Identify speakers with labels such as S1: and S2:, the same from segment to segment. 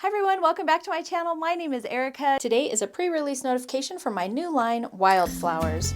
S1: Hi everyone, welcome back to my channel. My name is Erica. Today is a pre-release notification for my new line, Wildflowers.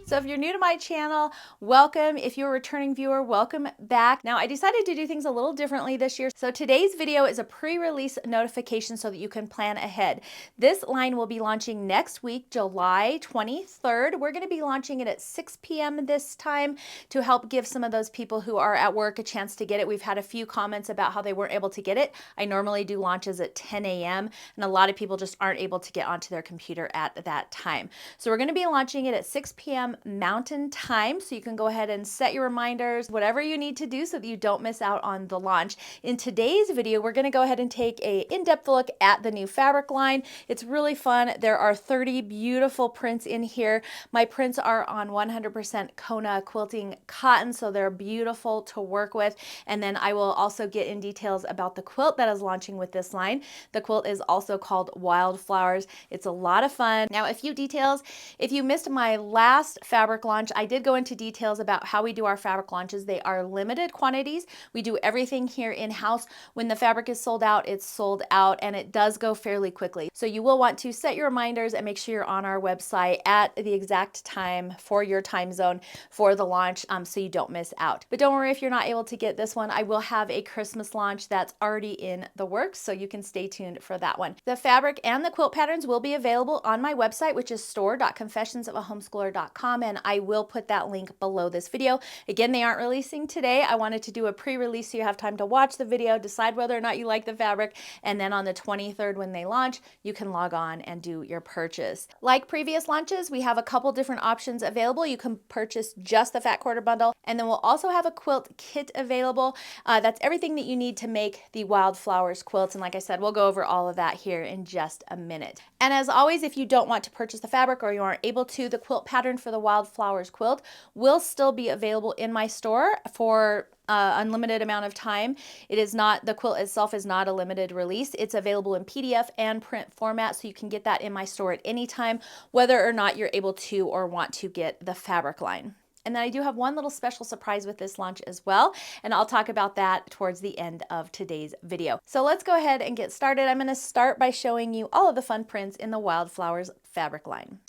S1: So if you're new to my channel, welcome. If you're a returning viewer, welcome back. Now I decided to do things a little differently this year. So today's video is a pre-release notification so that you can plan ahead. This line will be launching next week, July 23rd. We're gonna be launching it at 6 p.m. this time to help give some of those people who are at work a chance to get it. We've had a few comments about how they weren't able to get it. I normally do launches at 10 a.m. and a lot of people just aren't able to get onto their computer at that time. So we're gonna be launching it at 6 p.m. Mountain Time, so you can go ahead and set your reminders, whatever you need to do so that you don't miss out on the launch. In today's video, we're going to go ahead and take a in-depth look at the new fabric line. It's really fun. There are 30 beautiful prints in here. My prints are on 100% Kona quilting cotton, so they're beautiful to work with. And then I will also get in details about the quilt that is launching with this line. The quilt is also called Wildflowers. It's a lot of fun. Now, a few details. If you missed my last fabric launch, I did go into details about how we do our fabric launches. They are limited quantities. We do everything here in-house. When the fabric is sold out, it's sold out, and it does go fairly quickly. So you will want to set your reminders and make sure you're on our website at the exact time for your time zone for the launch so you don't miss out. But don't worry if you're not able to get this one. I will have a Christmas launch that's already in the works, so you can stay tuned for that one. The fabric and the quilt patterns will be available on my website, which is store.confessionsofahomeschooler.com, and I will put that link below this video. Again, they aren't releasing today. I wanted to do a pre-release so you have time to watch the video, decide whether or not you like the fabric, and then on the 23rd when they launch, you can log on and do your purchase. Like previous launches, we have a couple different options available. You can purchase just the fat quarter bundle, and then we'll also have a quilt kit available. That's everything that you need to make the Wildflowers quilts, and like I said, we'll go over all of that here in just a minute. And as always, if you don't want to purchase the fabric or you aren't able to, the quilt pattern for the Wildflowers quilt will still be available in my store for unlimited amount of time. It is not, the quilt itself is not a limited release. It's available in PDF and print format, so you can get that in my store at any time, whether or not you're able to or want to get the fabric line. And then I do have one little special surprise with this launch as well, and I'll talk about that towards the end of today's video. So let's go ahead and get started. I'm going to start by showing you all of the fun prints in the Wildflowers fabric line.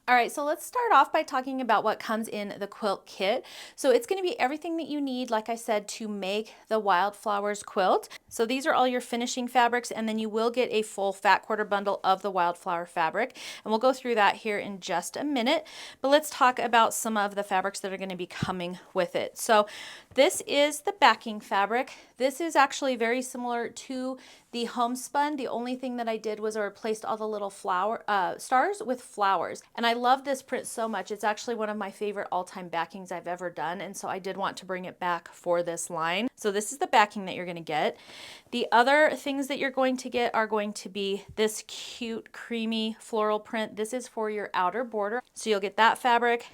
S1: All right, so let's start off by talking about what comes in the quilt kit. So it's going to be everything that you need, like I said, to make the Wildflowers quilt. So these are all your finishing fabrics, and then you will get a full fat quarter bundle of the Wildflower fabric. And we'll go through that here in just a minute. But let's talk about some of the fabrics that are going to be coming with it. So this is the backing fabric. This is actually very similar to the homespun. The only thing that I did was I replaced all the little flower stars with flowers. And I love this print so much. It's actually one of my favorite all-time backings I've ever done. And so I did want to bring it back for this line. So this is the backing that you're going to get. The other things that you're going to get are going to be this cute creamy floral print. This is for your outer border. So you'll get that fabric.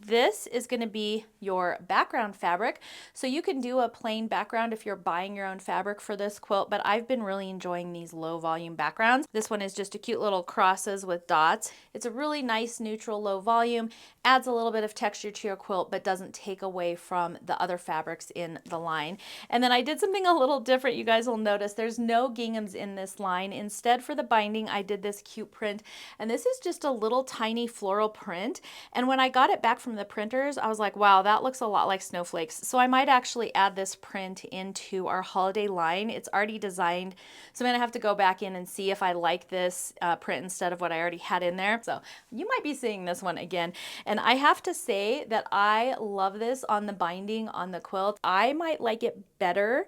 S1: This is going to be your background fabric. So you can do a plain background if you're buying your own fabric for this quilt, but I've been really enjoying these low volume backgrounds. This one is just a cute little crosses with dots. It's a really nice neutral low volume, adds a little bit of texture to your quilt, but doesn't take away from the other fabrics in the line. And then I did something a little different. You guys will notice there's no ginghams in this line. Instead, for the binding, I did this cute print, and this is just a little tiny floral print. And when I got it back from the printers, I was like, wow, that looks a lot like snowflakes. So I might actually add this print into our holiday line. It's already designed, so I'm gonna have to go back in and see if I like this print instead of what I already had in there. So you might be seeing this one again. And I have to say that I love this on the binding on the quilt. I might like it better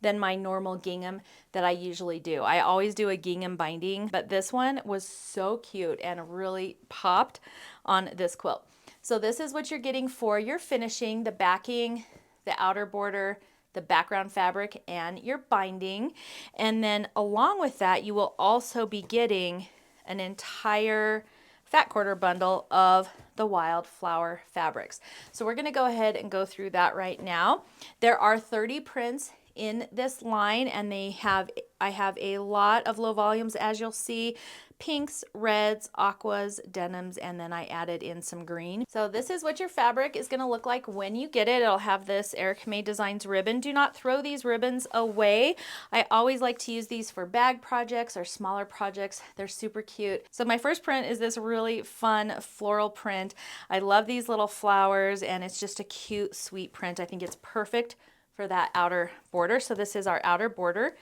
S1: than my normal gingham that I usually do. I always do a gingham binding, but this one was so cute and really popped on this quilt. So this is what you're getting for your finishing, the backing, the outer border, the background fabric, and your binding. And then along with that, you will also be getting an entire fat quarter bundle of the Wildflower fabrics. So we're going to go ahead and go through that right now. There are 30 prints in this line, and I have a lot of low volumes, as you'll see, pinks, reds, aquas, denims, and then I added in some green. So this is what your fabric is going to look like when you get it. It'll have this Erica May Designs ribbon. Do not throw these ribbons away. I always like to use these for bag projects or smaller projects. They're super cute. So my first print is this really fun floral print. I love these little flowers, and it's just a cute, sweet print. I think it's perfect for that outer border. So this is our outer border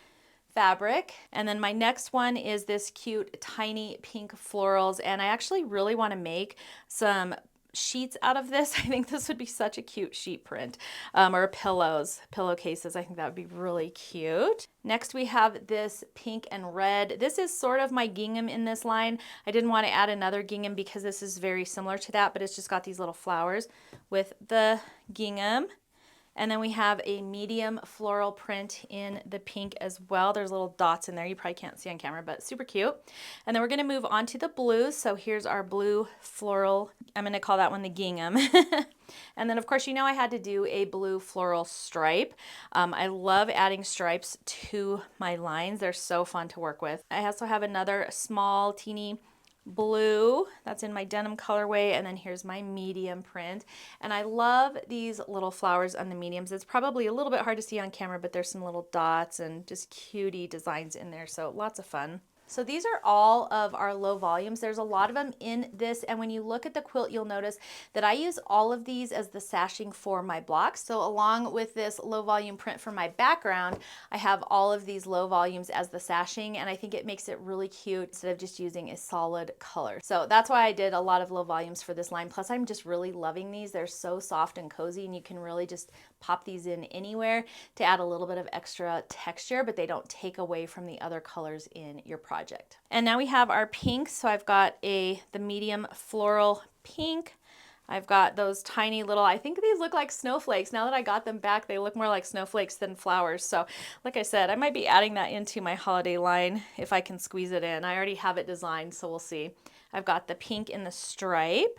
S1: fabric. And then my next one is this cute tiny pink florals, and I actually really want to make some sheets out of this. I think this would be such a cute sheet print, or pillowcases. I think that would be really cute. Next we have this pink and red. This is sort of my gingham in this line. I didn't want to add another gingham because this is very similar to that, but it's just got these little flowers with the gingham. And then we have a medium floral print in the pink as well. There's little dots in there. You probably can't see on camera, but super cute. And then we're gonna move on to the blues. So here's our blue floral. I'm gonna call that one the gingham. And then of course, you know, I had to do a blue floral stripe. I love adding stripes to my lines. They're so fun to work with. I also have another small, teeny blue that's in my denim colorway, and then here's my medium print. And I love these little flowers on the mediums. It's probably a little bit hard to see on camera, but there's some little dots and just cutie designs in there, so lots of fun. So these are all of our low volumes. There's a lot of them in this, and when you look at the quilt, you'll notice that I use all of these as the sashing for my blocks. So along with this low volume print for my background, I have all of these low volumes as the sashing, and I think it makes it really cute instead of just using a solid color. So that's why I did a lot of low volumes for this line. Plus, I'm just really loving these. They're so soft and cozy, and you can really just pop these in anywhere to add a little bit of extra texture, but they don't take away from the other colors in your project. And now we have our pinks. So I've got the medium floral pink. I've got those tiny little, I think these look like snowflakes. Now that I got them back, they look more like snowflakes than flowers. So like I said, I might be adding that into my holiday line if I can squeeze it in. I already have it designed, so we'll see. I've got the pink in the stripe,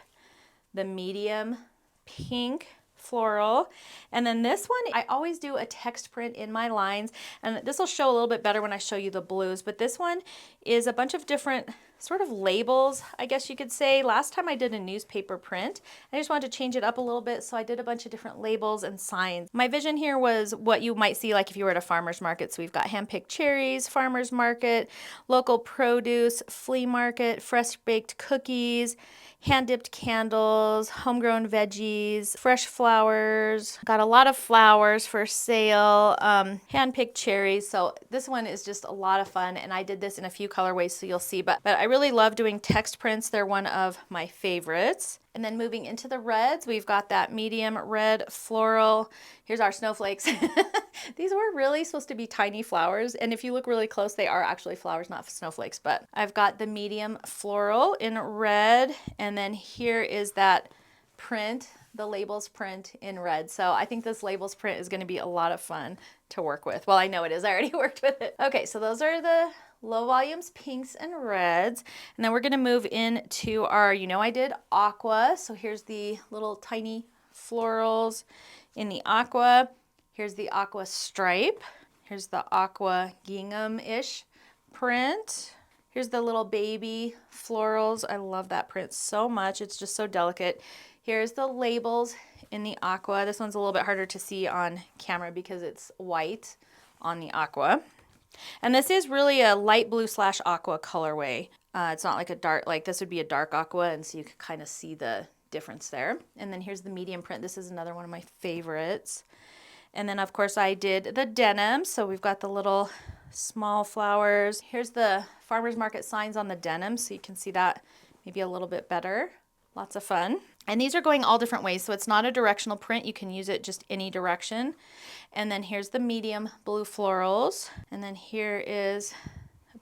S1: the medium pink floral, and then this one, I always do a text print in my lines, and this will show a little bit better when I show you the blues, but this one is a bunch of different sort of labels, I guess you could say. Last time I did a newspaper print, I just wanted to change it up a little bit, so I did a bunch of different labels and signs. My vision here was what you might see like if you were at a farmer's market. So we've got hand-picked cherries, farmer's market, local produce, flea market, fresh baked cookies, hand-dipped candles, homegrown veggies, fresh flowers. Got a lot of flowers for sale, hand-picked cherries. So this one is just a lot of fun, and I did this in a few colorways, so you'll see. But I really love doing text prints. They're one of my favorites. And then moving into the reds, we've got that medium red floral. Here's our snowflakes. These were really supposed to be tiny flowers, and if you look really close, they are actually flowers, not snowflakes. But I've got the medium floral in red, and then here is that print, the labels print in red. So I think this labels print is going to be a lot of fun to work with. Well, I know it is. I already worked with it. Okay, so those are the low volumes pinks and reds, and then we're going to move into our, you know, I did aqua. So here's the little tiny florals in the aqua. Here's the aqua stripe. Here's the aqua gingham-ish print. Here's the little baby florals. I love that print so much. It's just so delicate. Here's the labels in the aqua. This one's a little bit harder to see on camera because it's white on the aqua. And this is really a light blue / aqua colorway. It's not like a dark, like this would be a dark aqua, and so you can kind of see the difference there. And then here's the medium print. This is another one of my favorites. And then of course I did the denim. So we've got the little small flowers. Here's the farmer's market signs on the denim, so you can see that maybe a little bit better. Lots of fun. And these are going all different ways, so it's not a directional print. You can use it just any direction. And then here's the medium blue florals. And then here is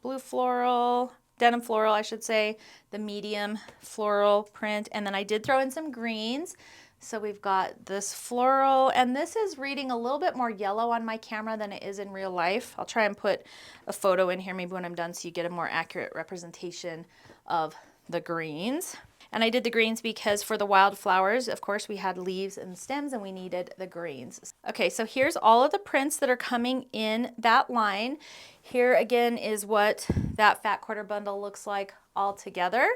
S1: blue floral, denim floral, I should say, the medium floral print. And then I did throw in some greens. So we've got this floral, and this is reading a little bit more yellow on my camera than it is in real life. I'll try and put a photo in here maybe when I'm done so you get a more accurate representation of the greens. And I did the greens because for the wildflowers, of course, we had leaves and stems and we needed the greens. Okay, so here's all of the prints that are coming in that line. Here again is what that fat quarter bundle looks like all together.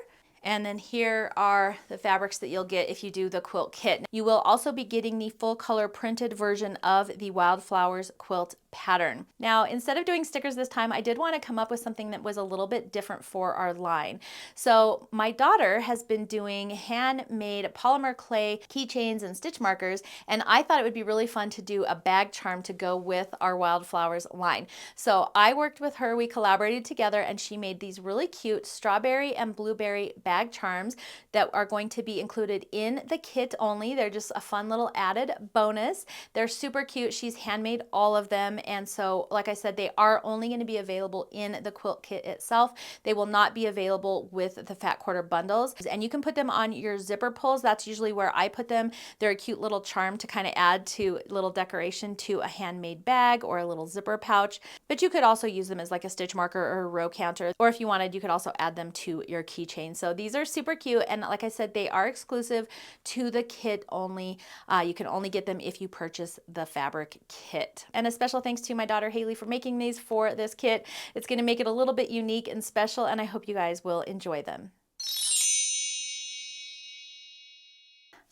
S1: And then here are the fabrics that you'll get if you do the quilt kit. You will also be getting the full color printed version of the Wildflowers quilt pattern. Now, instead of doing stickers this time, I did want to come up with something that was a little bit different for our line. So my daughter has been doing handmade polymer clay keychains and stitch markers, and I thought it would be really fun to do a bag charm to go with our Wildflowers line. So I worked with her, we collaborated together, and she made these really cute strawberry and blueberry bag charms that are going to be included in the kit only. They're just a fun little added bonus. They're super cute. She's handmade all of them. And so, like I said, they are only going to be available in the quilt kit itself. They will not be available with the fat quarter bundles. And you can put them on your zipper pulls. That's usually where I put them. They're a cute little charm to kind of add to little decoration to a handmade bag or a little zipper pouch. But you could also use them as like a stitch marker or a row counter. Or if you wanted, you could also add them to your keychain. So these are super cute. And like I said, they are exclusive to the kit only. You can only get them if you purchase the fabric kit. And a special thanks to my daughter Haley for making these for this kit. It's going to make it a little bit unique and special, and I hope you guys will enjoy them.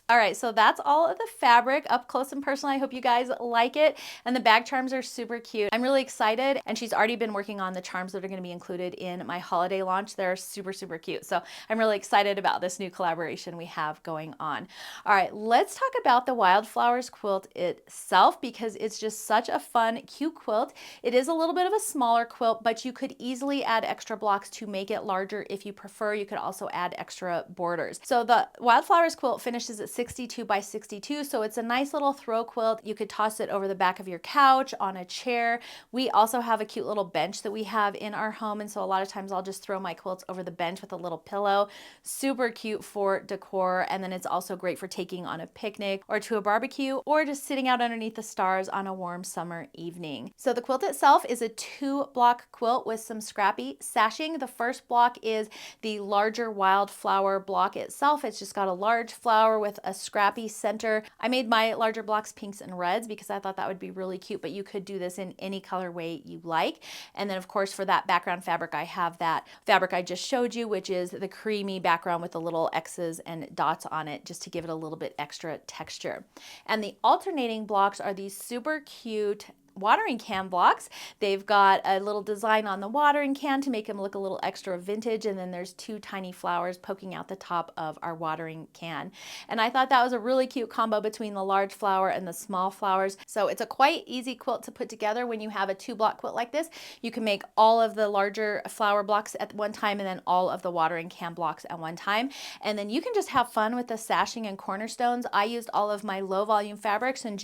S1: All right, so that's all of the fabric up close and personal. I hope you guys like it. And the bag charms are super cute. I'm really excited, and she's already been working on the charms that are going to be included in my holiday launch. They're super, super cute. So I'm really excited about this new collaboration we have going on. All right, let's talk about the Wildflowers quilt itself because it's just such a fun, cute quilt. It is a little bit of a smaller quilt, but you could easily add extra blocks to make it larger if you prefer. You could also add extra borders. So the Wildflowers quilt finishes at 62 by 62, so it's a nice little throw quilt. You could toss it over the back of your couch, on a chair. We also have a cute little bench that we have in our home, and so a lot of times I'll just throw my quilts over the bench with a little pillow. Super cute for decor, and then it's also great for taking on a picnic or to a barbecue or just sitting out underneath the stars on a warm summer evening. So the quilt itself is a 2-block quilt with some scrappy sashing. The first block is the larger wildflower block itself. It's just got a large flower with a scrappy center. I made my larger blocks pinks and reds because I thought that would be really cute, but you could do this in any colorway you like. And then of course for that background fabric, I have that fabric I just showed you, which is the creamy background with the little X's and dots on it just to give it a little bit extra texture. And the alternating blocks are these super cute watering can blocks. They've got a little design on the watering can to make them look a little extra vintage, and then there's 2 tiny flowers poking out the top of our watering can. And I thought that was a really cute combo between the large flower and the small flowers. So it's a quite easy quilt to put together when you have a 2-block quilt like this. You can make all of the larger flower blocks at one time and then all of the watering can blocks at one time. And then you can just have fun with the sashing and cornerstones. I used all of my low volume fabrics and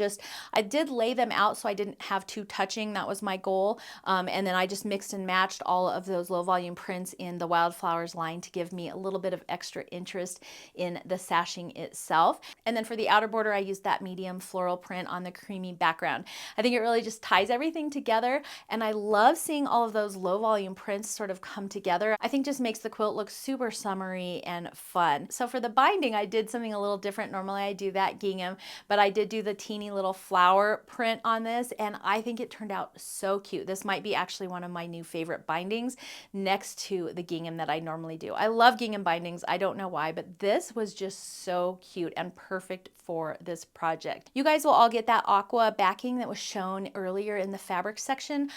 S1: I did lay them out so I didn't have 2 touching. That was my goal. And then I just mixed and matched all of those low volume prints in the Wildflowers line to give me a little bit of extra interest in the sashing itself. And then for the outer border, I used that medium floral print on the creamy background. I think it really just ties everything together. And I love seeing all of those low volume prints sort of come together. I think just makes the quilt look super summery and fun. So for the binding, I did something a little different. Normally I do that gingham, but I did do the teeny little flower print on this, and I think it turned out so cute. This might be actually one of my new favorite bindings next to the gingham that I normally do. I love gingham bindings. I don't know why, but this was just so cute and perfect for this project. You guys will all get that aqua backing that was shown earlier in the fabric section.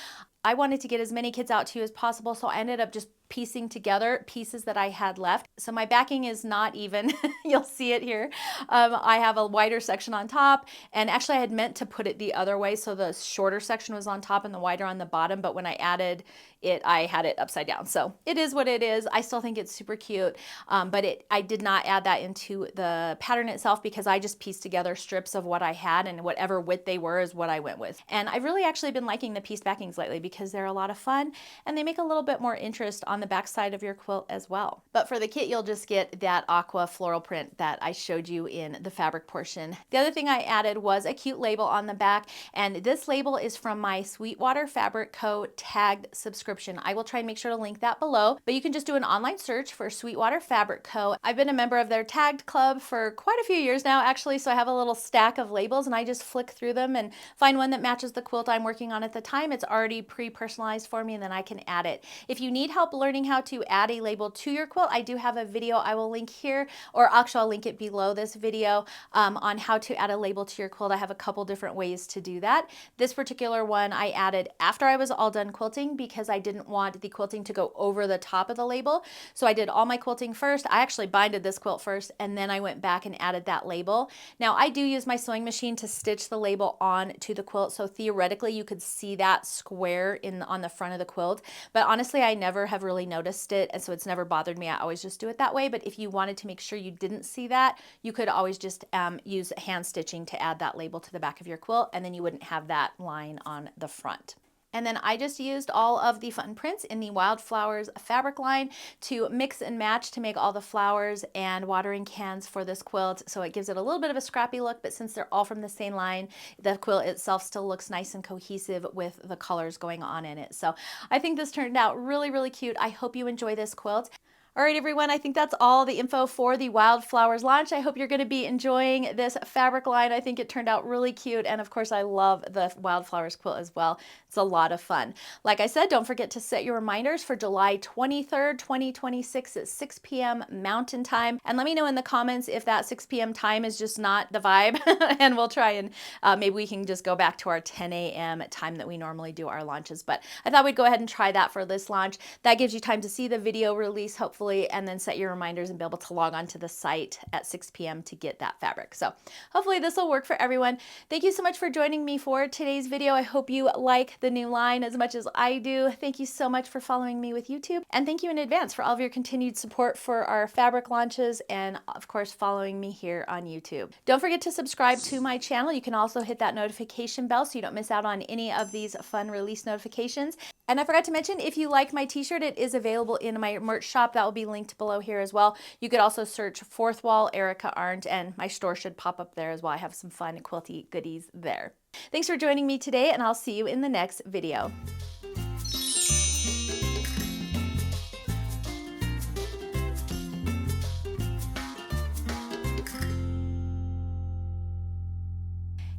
S1: I wanted to get as many kits out to you as possible, so I ended up just piecing together pieces that I had left. So my backing is not even. You'll see it here. I have a wider section on top, and actually I had meant to put it the other way, so the shorter section was on top and the wider on the bottom, but when I added it, I had it upside down. So it is what it is. I still think it's super cute, but I did not add that into the pattern itself because I just pieced together strips of what I had, and whatever width they were is what I went with. And I've really actually been liking the pieced backings lately because they're a lot of fun and they make a little bit more interest on the back side of your quilt as well. But for the kit, you'll just get that aqua floral print that I showed you in the fabric portion. The other thing I added was a cute label on the back, and this label is from my Sweetwater Fabric Co. tagged subscription. I will try and make sure to link that below, but you can just do an online search for Sweetwater Fabric Co. I've been a member of their tagged club for quite a few years now, actually, so I have a little stack of labels, and I just flick through them and find one that matches the quilt I'm working on at the time. It's already pre-personalized for me, and then I can add it. If you need help learning how to add a label to your quilt, I do have a video I will link here, or actually I'll link it below this video on how to add a label to your quilt. I have a couple different ways to do that. This particular one I added after I was all done quilting because I didn't want the quilting to go over the top of the label. So I did all my quilting first. I actually binded this quilt first, and then I went back and added that label. Now I do use my sewing machine to stitch the label on to the quilt, so theoretically you could see that square on the front of the quilt, but honestly I never have really noticed it, and so it's never bothered me. I always just do it that way. But if you wanted to make sure you didn't see that, you could always just use hand stitching to add that label to the back of your quilt, and then you wouldn't have that line on the front. And then I just used all of the fun prints in the Wildflowers fabric line to mix and match to make all the flowers and watering cans for this quilt. So it gives it a little bit of a scrappy look, but since they're all from the same line, the quilt itself still looks nice and cohesive with the colors going on in it. So I think this turned out really, really cute. I hope you enjoy this quilt. All right, everyone, I think that's all the info for the Wildflowers launch. I hope you're going to be enjoying this fabric line. I think it turned out really cute, and of course, I love the Wildflowers quilt as well. It's a lot of fun. Like I said, don't forget to set your reminders for July 23rd, 2026 at 6 p.m. Mountain Time, and let me know in the comments if that 6 p.m. time is just not the vibe, and we'll try and maybe we can just go back to our 10 a.m. time that we normally do our launches. But I thought we'd go ahead and try that for this launch. That gives you time to see the video release, hopefully, and then set your reminders and be able to log on to the site at 6 p.m. to get that fabric. So hopefully this will work for everyone. Thank you so much for joining me for today's video. I hope you like the new line as much as I do. Thank you so much for following me with YouTube, and thank you in advance for all of your continued support for our fabric launches, and of course following me here on YouTube. Don't forget to subscribe to my channel. You can also hit that notification bell so you don't miss out on any of these fun release notifications. And I forgot to mention, if you like my t-shirt, it is available in my merch shop. That will be linked below here as well. You could also search Fourth Wall Erica Arndt, and my store should pop up there as well. I have some fun quilty goodies there. Thanks for joining me today, and I'll see you in the next video.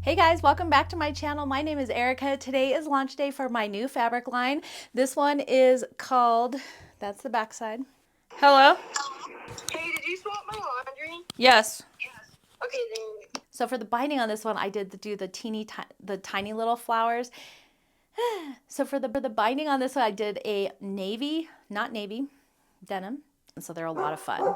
S1: Hey guys, welcome back to my channel. My name is Erica. Today is launch day for my new fabric line. This one is called, that's the back side. Hello?
S2: Hey, did you swap my laundry?
S1: Yes.
S2: Okay, then.
S1: So for the binding on this one, I did do the tiny little flowers. So for the binding on this one, I did a navy, not navy, denim. And so they're a lot of fun.